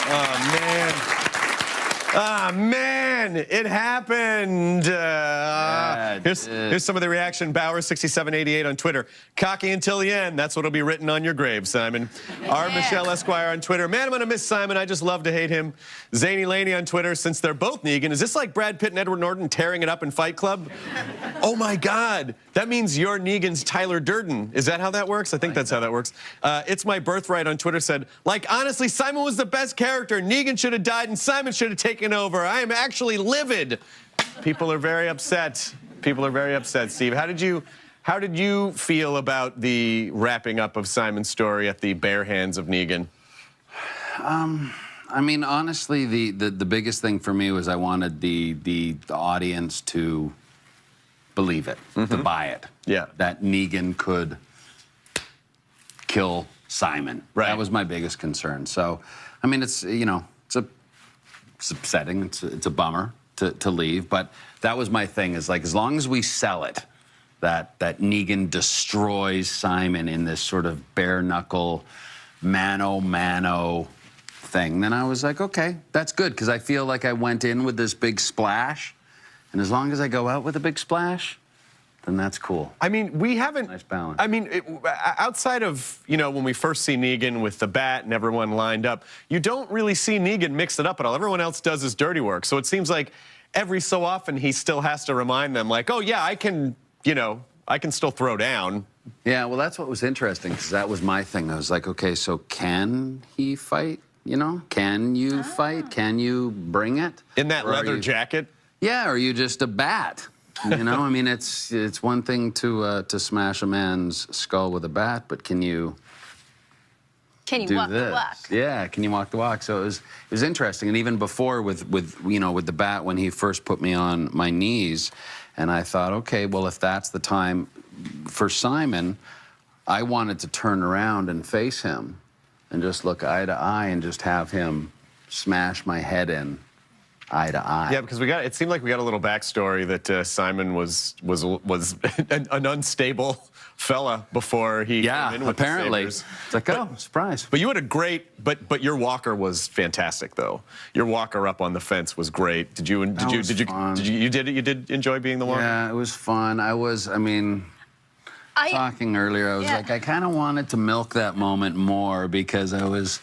Oh, man. Ah, man, it happened. Here's some of the reaction. Bauer6788 on Twitter. Cocky until the end. That's what'll be written on your grave, Simon. R. Michelle Esquire on Twitter. Man, I'm going to miss Simon. I just love to hate him. Zany Laney on Twitter. Since they're both Negan, is this like Brad Pitt and Edward Norton tearing it up in Fight Club? Oh, my God. That means you're Negan's Tyler Durden. Is that how that works? I think that's how that works. It's My Birthright on Twitter said, like, honestly, Simon was the best character. Negan should have died and Simon should have taken over. I am actually livid. People are very upset. People are very upset. Steve, how did you feel about the wrapping up of Simon's story at the bare hands of Negan? I mean, honestly, the biggest thing for me was I wanted the audience to believe it, to buy it. Yeah. That Negan could kill Simon. Right. That was my biggest concern. So, I mean, it's, you know, it's upsetting. It's a bummer to leave, but that was my thing, is like, as long as we sell it, that Negan destroys Simon in this sort of bare-knuckle, mano-mano thing, then I was like, okay, that's good, because I feel like I went in with this big splash, and as long as I go out with a big splash, then that's cool. I mean, we haven't... Nice balance. I mean, outside of, you know, when we first see Negan with the bat and everyone lined up, you don't really see Negan mix it up at all. Everyone else does his dirty work. So it seems like every so often he still has to remind them, like, oh, yeah, I can, you know, I can still throw down. Yeah, well, that's what was interesting, because that was my thing. I was like, okay, so can he fight? You know, can you fight? Can you bring it? In that leather jacket? Yeah, or are you just a bat? You know, I mean, it's one thing to smash a man's skull with a bat, but can you walk the walk? Yeah, can you walk the walk? So it was interesting, and even before with you know, with the bat, when he first put me on my knees, and I thought, okay, well, if that's the time for Simon, I wanted to turn around and face him, and just look eye to eye, and just have him smash my head in. Eye to eye. Yeah, because it seemed like we got a little backstory that Simon was an unstable fella before he came in with apparently. The Sabres. It's like, oh, surprise. But you had a great, but your walker was fantastic though. Your walker up on the fence was great. Did you enjoy being the walker? Yeah, it was fun. Talking earlier, I was like, I kind of wanted to milk that moment more, because I was,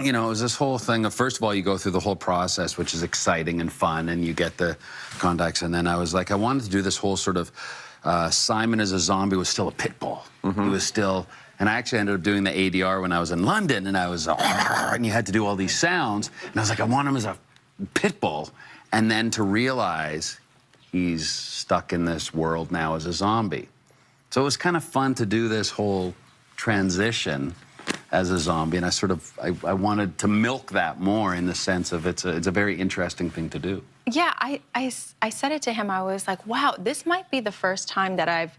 you know, it was this whole thing of, first of all, you go through the whole process, which is exciting and fun, and you get the contacts, and then I was like, I wanted to do this whole sort of, Simon as a zombie was still a pit bull. He was still, and I actually ended up doing the ADR when I was in London, and I was, and you had to do all these sounds, and I was like, I want him as a pit bull, and then to realize he's stuck in this world now as a zombie. So it was kind of fun to do this whole transition as a zombie, and I wanted to milk that more, in the sense of it's a very interesting thing to do. Yeah, I said it to him. I was like, wow, this might be the first time that I've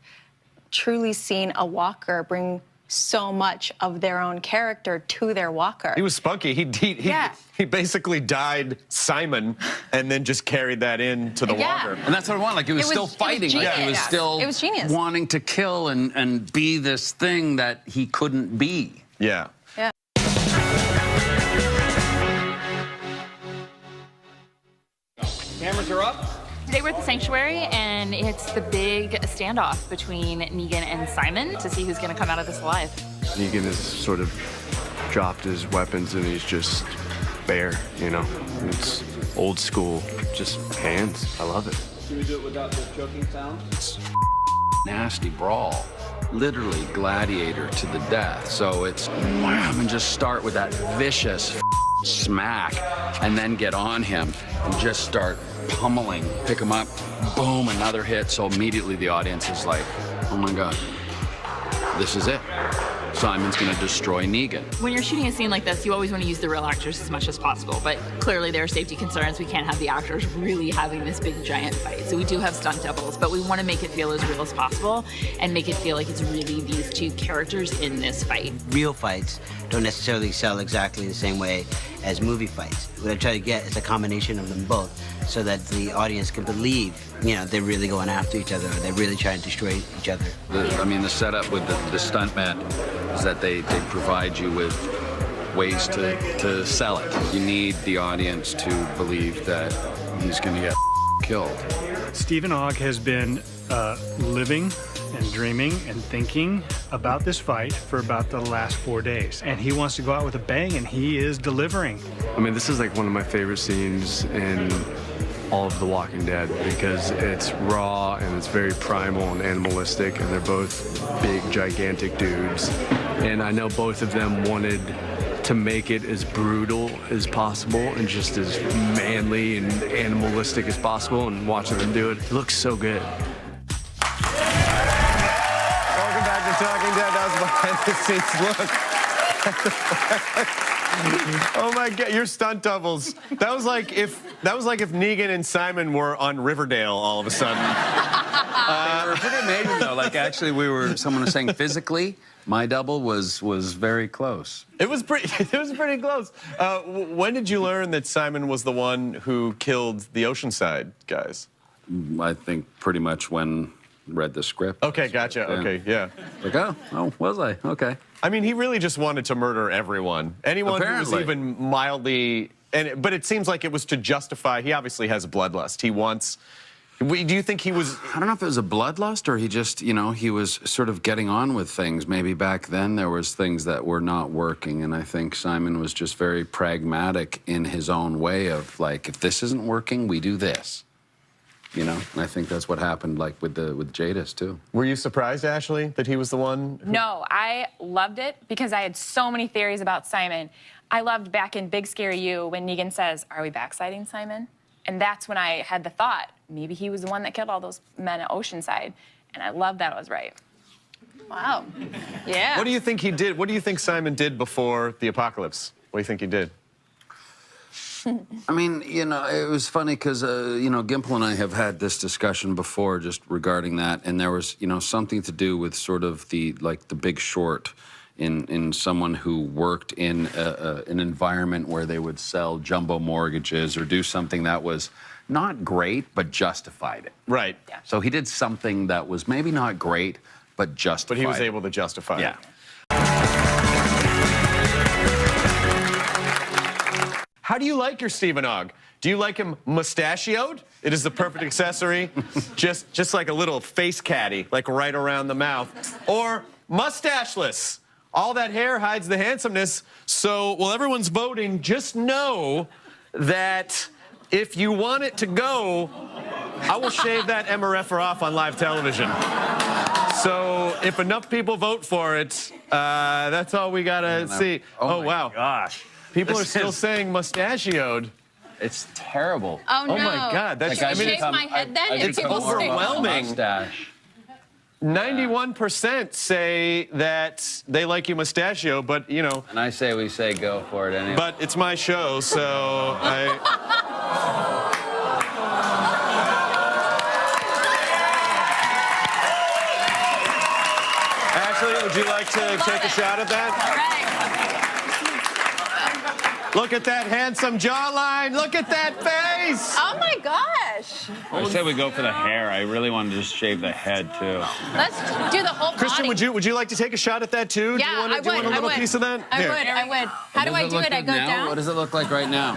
truly seen a walker bring so much of their own character to their walker. He was spunky. He basically died Simon, and then just carried that into the walker. And that's what I want. Like, he was still fighting. He was still wanting to kill and be this thing that he couldn't be. Yeah. Yeah. Cameras are up. Today we're at the Sanctuary, and it's the big standoff between Negan and Simon to see who's going to come out of this alive. Negan has sort of dropped his weapons, and he's just bare, you know? It's old school, just hands. I love it. Should we do it without the choking sound? It's nasty brawl. Literally gladiator to the death. So it's wham, and just start with that vicious smack, and then get on him and just start pummeling, pick him up, boom, another hit. So immediately the audience is like, oh my God, this is it. Simon's gonna destroy Negan. When you're shooting a scene like this, you always want to use the real actors as much as possible, but clearly there are safety concerns. We can't have the actors really having this big giant fight. So we do have stunt doubles, but we want to make it feel as real as possible and make it feel like it's really these two characters in this fight. Real fights don't necessarily sell exactly the same way as movie fights. What I try to get is a combination of them both, so that the audience can believe, you know, they're really going after each other, or they're really trying to destroy each other. I mean, the setup with the stuntman is that they provide you with ways to sell it. You need the audience to believe that he's going to get killed. Stephen Ogg has been living and dreaming and thinking about this fight for about the last 4 days. And he wants to go out with a bang, and he is delivering. I mean, this is like one of my favorite scenes in all of The Walking Dead because it's raw and it's very primal and animalistic, and they're both big, gigantic dudes. And I know both of them wanted to make it as brutal as possible and just as manly and animalistic as possible, and watching them do it, it looks so good. Welcome back to Talking Dead. That was behind the scenes look. Oh my God, you're stunt doubles. That was like if Negan and Simon were on Riverdale all of a sudden. They were pretty amazing though. Like actually, someone was saying physically, my double was very close. It was pretty close. When did you learn that Simon was the one who killed the Oceanside guys? I think pretty much when read the script. Okay, gotcha. Yeah. Okay, yeah. Like, oh, was I? Okay. I mean, he really just wanted to murder everyone. Anyone who was even mildly... But it seems like it was to justify... He obviously has a bloodlust. He wants... Do you think he was... I don't know if it was a bloodlust or he just, you know, he was sort of getting on with things. Maybe back then there was things that were not working, and I think Simon was just very pragmatic in his own way of, like, if this isn't working, we do this. You know, and I think that's what happened, like, with Jadis, too. Were you surprised, Ashley, that he was the one? No, I loved it because I had so many theories about Simon. I loved back in Big Scary You when Negan says, "Are we backsliding, Simon?" And that's when I had the thought, maybe he was the one that killed all those men at Oceanside. And I love that I was right. Wow. Yeah. What do you think he did? What do you think Simon did before the apocalypse? What do you think he did? I mean, you know, it was funny because, you know, Gimple and I have had this discussion before just regarding that, and there was, you know, something to do with sort of the Big Short in someone who worked in an environment where they would sell jumbo mortgages or do something that was not great, but justified it. Right. Yeah. So he did something that was maybe not great, but justified But he was it. able to justify it. Yeah. How do you like your Stephen Ogg? Do you like him mustachioed? It is the perfect accessory. just like a little face caddy, like right around the mouth. Or mustacheless. All that hair hides the handsomeness. So while everyone's voting, just know that if you want it to go, I will shave that MRFer off on live television. So if enough people vote for it, that's all we gotta see. Oh wow. Gosh. People are still saying mustachioed. It's terrible. Oh, no. Oh, my God. That's, Should I shave my head then? it's overwhelming. Mustache. 91% say that they like you mustachio, but, you know. And I say we say go for it anyway. But it's my show, so Ashley, would you like to take a shot at that? All right. Look at that handsome jawline. Look at that face. Oh, my gosh. I said we go for the hair. I really wanted to just shave the head, too. Let's do the whole Christian, body. would you like to take a shot at that, too? Yeah, do you want, I do you want a little piece of that? I Here. would. How do I do it? I go now? down? What does it look like right now?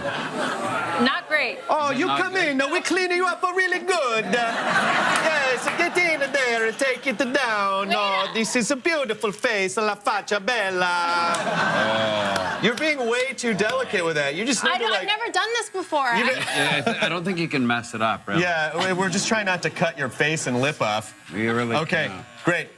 Not great. Oh, you not come good? in. We're cleaning you up really good. Yes, get in there and take it down. Oh, this is a beautiful face. La faccia bella. You're being way too delicate with that. You just need to, like... I've never done this before. Yeah, I don't think you can mess it up, really. Yeah, we're just trying not to cut your face and lip off. You really Okay, can't. great.